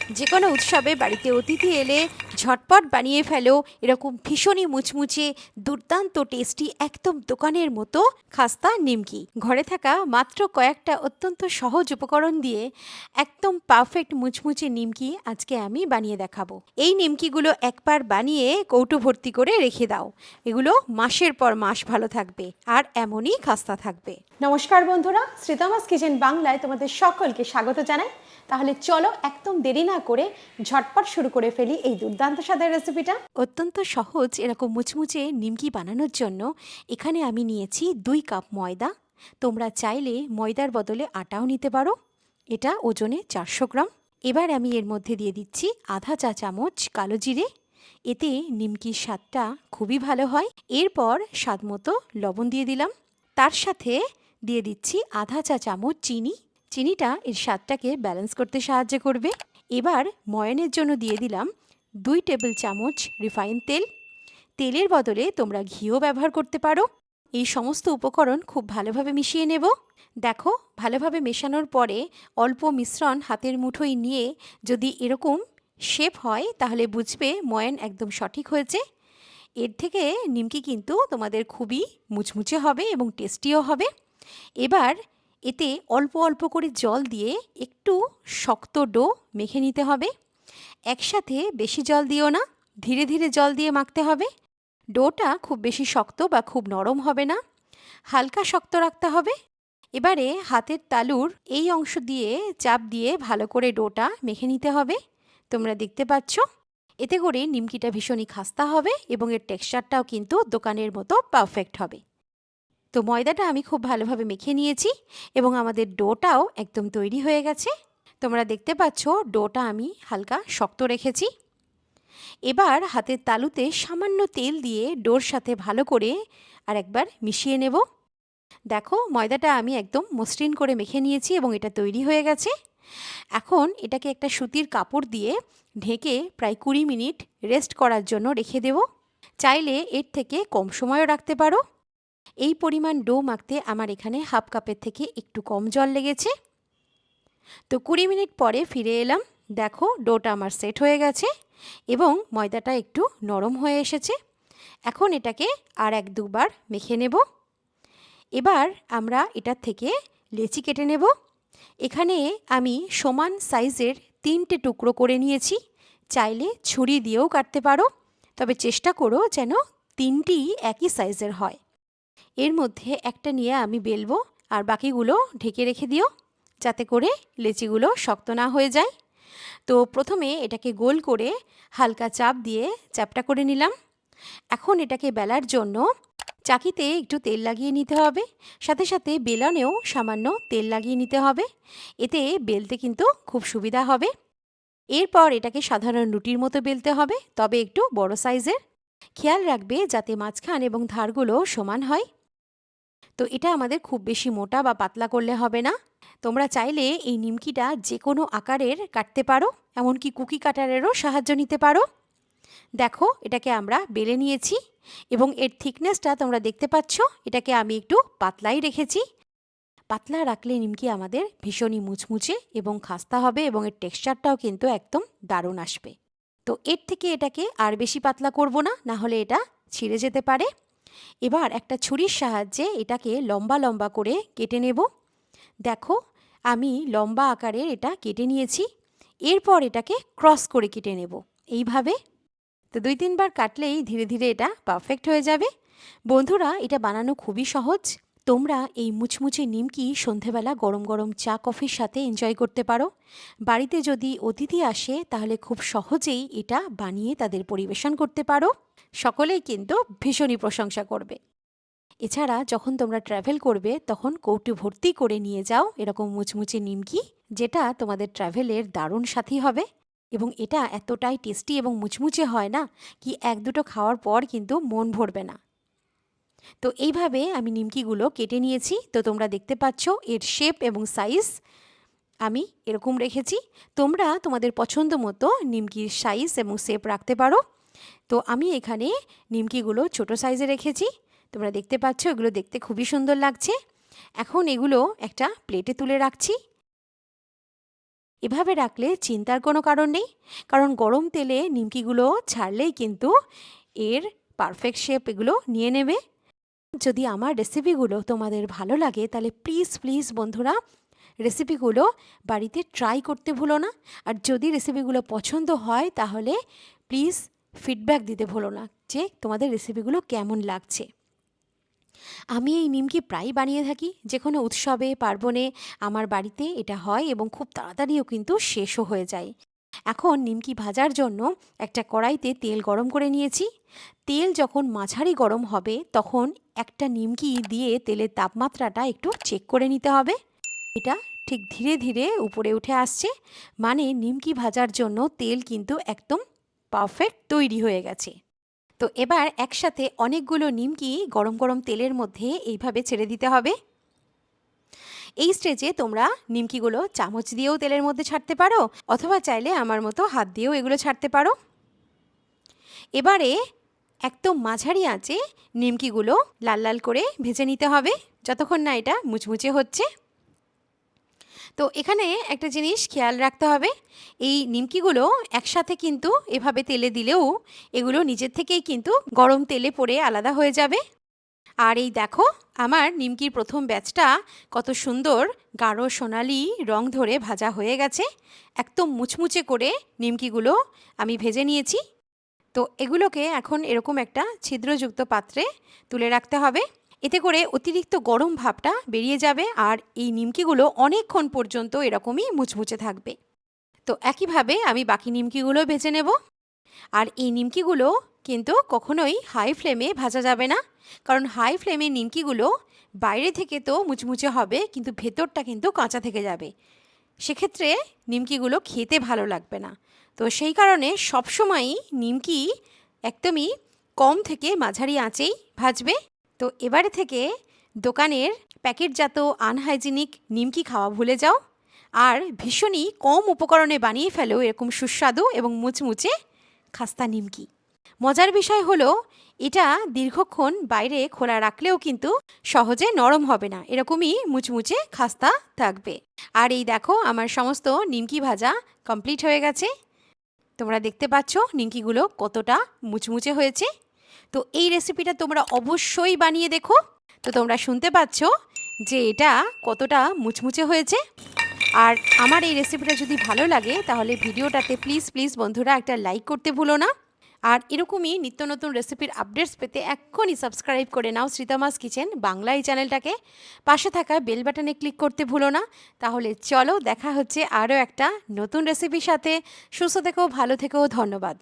যে কোনো উৎসবে বাড়িতে অতিথি এলে ঝটপট বানিয়ে ফেলো এরকম ভীষণই মুচমুচে দুর্দান্ত টেস্টি একদম দোকানের মতো খাস্তা নিমকি। ঘরে থাকা মাত্র কয়েকটা অত্যন্ত সহজ উপকরণ দিয়ে একদম পারফেক্ট মুচমুচে নিমকি আজকে আমি বানিয়ে দেখাবো। এই নিমকিগুলো একবার বানিয়ে কৌটো ভর্তি করে রেখে দাও, এগুলো মাসের পর মাস ভালো থাকবে আর এমনই খাস্তা থাকবে। নমস্কার বন্ধুরা, শ্রীতমাস কিচেন বাংলায় তোমাদের সকলকে স্বাগত জানাই। তাহলে চলো একদম দেরি না করে ঝটপট শুরু করে ফেলি এই দুর্দান্ত স্বাদের রেসিপিটা। অত্যন্ত সহজ এরকম মুচমুচে নিমকি বানানোর জন্য এখানে আমি নিয়েছি 2 কাপ ময়দা। তোমরা চাইলে ময়দার বদলে আটাও নিতে পারো। এটা ওজনে 400 গ্রাম। এবার আমি এর মধ্যে দিয়ে দিচ্ছি আধা চা চামচ কালো জিরে, এতে নিমকির স্বাদটা খুবই ভালো হয়। এরপর স্বাদমতো লবণ দিয়ে দিলাম, তার সাথে দিয়ে দিচ্ছি আধা চা চামচ চিনি। চিনিটা এর স্বাদটাকে ব্যালেন্স করতে সাহায্য করবে। এবার ময়ানের জন্য দিয়ে দিলাম 2 টেবিল চামচ রিফাইন তেল। তেলের বদলে তোমরা ঘিও ব্যবহার করতে পারো। এই সমস্ত উপকরণ খুব ভালোভাবে মিশিয়ে নেব। দেখো, ভালোভাবে মেশানোর পরে অল্প মিশ্রণ হাতের মুঠোয় নিয়ে যদি এরকম শেপ হয় তাহলে বুঝবে ময়ান একদম সঠিক হয়েছে। এর থেকে নিমকি কিন্তু তোমাদের খুবই মুচমুচে হবে এবং টেস্টিও হবে। এবার এতে অল্প অল্প করে জল দিয়ে একটু শক্ত ডো মেখে নিতে হবে। একসাথে বেশি জল দিও না, ধীরে ধীরে জল দিয়ে মাখতে হবে। ডোটা খুব বেশি শক্ত বা খুব নরম হবে না, হালকা শক্ত রাখতে হবে। এবারে হাতের তালুর এই অংশ দিয়ে চাপ দিয়ে ভালো করে ডোটা মেখে নিতে হবে। তোমরা দেখতে পাচ্ছ, এতে করে নিমকিটা ভীষণই খাস্তা হবে এবং এর টেক্সচারটাও কিন্তু দোকানের মতো পারফেক্ট হবে। তো ময়দাটা আমি খুব ভালোভাবে মেখে নিয়েছি এবং আমাদের ডোটাও একদম তৈরি হয়ে গেছে। তোমরা দেখতে পাচ্ছ ডোটা আমি হালকা শক্ত রেখেছি। এবার হাতের তালুতে সামান্য তেল দিয়ে ডোর সাথে ভালো করে আর একবার মিশিয়ে নেব। দেখো, ময়দাটা আমি একদম মসৃণ করে মেখে নিয়েছি এবং এটা তৈরি হয়ে গেছে। এখন এটাকে একটা সুতির কাপড় দিয়ে ঢেকে প্রায় 20 মিনিট রেস্ট করার জন্য রেখে দেব। চাইলে এর থেকে কম সময়ও রাখতে পারো। এই পরিমাণ ডো মাখতে আমার এখানে হাফ কাপের থেকে একটু কম জল লেগেছে। তো 20 মিনিট পরে ফিরে এলাম। দেখো, ডোটা আমার সেট হয়ে গেছে এবং ময়দাটা একটু নরম হয়ে এসেছে। এখন এটাকে আর 1-2 বার মেখে নেব। এবার আমরা এটার থেকে লেচি কেটে নেব। এখানে আমি সমান সাইজের 3টে টুকরো করে নিয়েছি। চাইলে ছুরি দিয়েও কাটতে পারো, তবে চেষ্টা করো যেন 3টিই একই সাইজের হয়। এর মধ্যে একটা নিয়ে আমি বেলবো আর বাকিগুলো ঢেকে রেখে দিও, যাতে করে লেচিগুলো শক্ত না হয়ে যায়। তো প্রথমে এটাকে গোল করে হালকা চাপ দিয়ে চ্যাপটা করে নিলাম। এখন এটাকে বেলার জন্য চাকিতে একটু তেল লাগিয়ে নিতে হবে, সাথে সাথে বেলনেও সামান্য তেল লাগিয়ে নিতে হবে। এতে বেলতে কিন্তু খুব সুবিধা হবে। এরপর এটাকে সাধারণ রুটির মতো বেলতে হবে, তবে একটু বড় সাইজের। খেয়াল রাখবে যাতে মাঝখান এবং ধারগুলো সমান হয়। তো এটা আমাদের খুব বেশি মোটা বা পাতলা করলে হবে না। তোমরা চাইলে এই নিমকিটা যে কোনো আকারের কাটতে পারো, এমনকি কুকি কাটারেরও সাহায্য নিতে পারো। দেখো, এটাকে আমরা বেলে নিয়েছি এবং এর থিকনেসটা তোমরা দেখতে পাচ্ছ। এটাকে আমি একটু পাতলাই রেখেছি। পাতলা রাখলে নিমকি আমাদের ভীষণই মুচমুচে এবং খাস্তা হবে এবং এর টেক্সচারটাও কিন্তু একদম দারুণ আসবে। তো এর থেকে এটাকে আর বেশি পাতলা করব না, না হলে এটা ছিঁড়ে যেতে পারে। এবার একটা ছুরির সাহায্যে এটাকে লম্বা লম্বা করে কেটে নেব। দেখো, আমি লম্বা আকারের এটা কেটে নিয়েছি। এরপর এটাকে ক্রস করে কেটে নেব এইভাবে। তো 2-3 বার কাটলেই ধীরে ধীরে এটা পারফেক্ট হয়ে যাবে। বন্ধুরা, এটা বানানো খুবই সহজ। তোমরা এই মুচমুচে নিমকি সন্ধেবেলা গরম গরম চা কফির সাথে এনজয় করতে পারো। বাড়িতে যদি অতিথি আসে তাহলে খুব সহজেই এটা বানিয়ে তাদের পরিবেশন করতে পারো। সকলেই কিন্তু ভীষণই প্রশংসা করবে। এছাড়া যখন তোমরা ট্র্যাভেল করবে তখন কৌটো ভর্তি করে নিয়ে যাও এরকম মুচমুচে নিমকি, যেটা তোমাদের ট্র্যাভেলের দারুণ সাথী হবে। এবং এটা এতটাই টেস্টি এবং মুচমুচে হয় না কি 1-2টো খাওয়ার পর কিন্তু মন ভরবে না। তো এইভাবে আমি নিমকিগুলো কেটে নিয়েছি। তো তোমরা দেখতে পাচ্ছ এর শেপ এবং সাইজ আমি এরকম রেখেছি। তোমরা তোমাদের পছন্দ মতো নিমকির সাইজ এবং শেপ রাখতে পারো। তো আমি এখানে নিমকিগুলো ছোট সাইজে রেখেছি। তোমরা দেখতে পাচ্ছ এগুলো দেখতে খুবই সুন্দর লাগছে। এখন এগুলো একটা প্লেটে তুলে রাখছি। এভাবে রাখলে চিন্তার কোনো কারণ নেই, কারণ গরম তেলে নিমকিগুলো ছাড়লেই কিন্তু এর পারফেক্ট শেপ এগুলো নিয়ে নেবে। যদি আমার রেসিপিগুলো তোমাদের ভালো লাগে তাহলে প্লিজ প্লিজ বন্ধুরা রেসিপিগুলো বাড়িতে ট্রাই করতে ভুলো না। আর যদি রেসিপিগুলো পছন্দ হয় তাহলে প্লিজ ফিডব্যাক দিতে ভুলো না যে তোমাদের রেসিপিগুলো কেমন লাগছে। আমি এই নিমকি প্রায়ই বানিয়ে থাকি, যে কোনো উৎসবে পার্বণে আমার বাড়িতে এটা হয় এবং খুব তাড়াতাড়িও কিন্তু শেষও হয়ে যায়। এখন নিমকি ভাজার জন্য একটা কড়াইতে তেল গরম করে নিয়েছি। তেল যখন মাঝারি গরম হবে তখন একটা নিমকি দিয়ে তেলের তাপমাত্রাটা একটু চেক করে নিতে হবে। এটা ঠিক ধীরে ধীরে উপরে উঠে আসছে, মানে নিমকি ভাজার জন্য তেল কিন্তু একদম পারফেক্ট তৈরি হয়ে গেছে। তো এবার একসাথে অনেকগুলো নিমকি গরম গরম তেলের মধ্যে এইভাবে ছেড়ে দিতে হবে। এই স্টেজে তোমরা নিমকিগুলো চামচ দিয়েও তেলের মধ্যে ছাড়তে পারো, অথবা চাইলে আমার মতো হাত দিয়েও এগুলো ছাড়তে পারো। এবারে একদম মাঝারি আঁচে নিমকিগুলো লাল লাল করে ভেজে নিতে হবে যতক্ষণ না এটা মুচমুচে হচ্ছে। তো এখানে একটা জিনিস খেয়াল রাখতে হবে, এই নিমকিগুলো একসাথে কিন্তু এভাবে তেলে দিলেও এগুলো নিজের থেকেই কিন্তু গরম তেলে পড়ে আলাদা হয়ে যাবে। আর এই দেখো আমার নিমকির প্রথম ব্যাচটা কত সুন্দর গাঢ় সোনালি রং ধরে ভাজা হয়ে গেছে। একদম মুচমুচে করে নিমকিগুলো আমি ভেজে নিয়েছি। তো এগুলোকে এখন এরকম একটা ছিদ্রযুক্ত পাত্রে তুলে রাখতে হবে, এতে করে অতিরিক্ত গরম ভাবটা বেরিয়ে যাবে আর এই নিমকিগুলো অনেকক্ষণ পর্যন্ত এরকমই মুচমুচে থাকবে। তো একইভাবে আমি বাকি নিমকিগুলো ভেজে নেব। আর এই নিমকিগুলো কিন্তু কখনোই হাই ফ্লেমে ভাজা যাবে না, কারণ হাই ফ্লেমে নিমকিগুলো বাইরে থেকে তো মুচমুচে হবে কিন্তু ভেতরটা কিন্তু কাঁচা থেকে যাবে, সেক্ষেত্রে নিমকিগুলো খেতে ভালো লাগবে না। তো সেই কারণে সবসময়ই নিমকি একদমই কম থেকে মাঝারি আঁচেই ভাজবে। তো এবারে থেকে দোকানের প্যাকেটজাত আনহাইজিনিক নিমকি খাওয়া ভুলে যাও আর ভীষণই কম উপকরণে বানিয়ে ফেলো এরকম সুস্বাদু এবং মুচমুচে খাস্তা নিমকি। মজার বিষয় হলো এটা দীর্ঘক্ষণ বাইরে খোলা রাখলেও কিন্তু সহজে নরম হবে না, এরকমই মুচমুচে খাস্তা থাকবে। আর এই দেখো আমার সমস্ত নিমকি ভাজা কমপ্লিট হয়ে গেছে। তোমরা দেখতে পাচ্ছ নিমকিগুলো কতটা মুচমুচে হয়েছে। তো এই রেসিপিটা তোমরা অবশ্যই বানিয়ে দেখো। তো তোমরা শুনতে পাচ্ছ যে এটা কতটা মুচমুচে হয়েছে। আর আমার এই রেসিপিটা যদি ভালো লাগে তাহলে ভিডিওটাতে প্লিজ প্লিজ বন্ধুরা একটা লাইক করতে ভুলো না। আর এরকমই নিত্য নতুন রেসিপির আপডেটস পেতে এক্ষুনি সাবস্ক্রাইব করে নাও শ্রীতমাস কিচেন বাংলা এই চ্যানেলটাকে। পাশে থাকা বেল বাটনে ক্লিক করতে ভুলো না। তাহলে চলো দেখা হচ্ছে আরও একটা নতুন রেসিপির সাথে। সুস্থ থেকো, ভালো থেকো, ধন্যবাদ।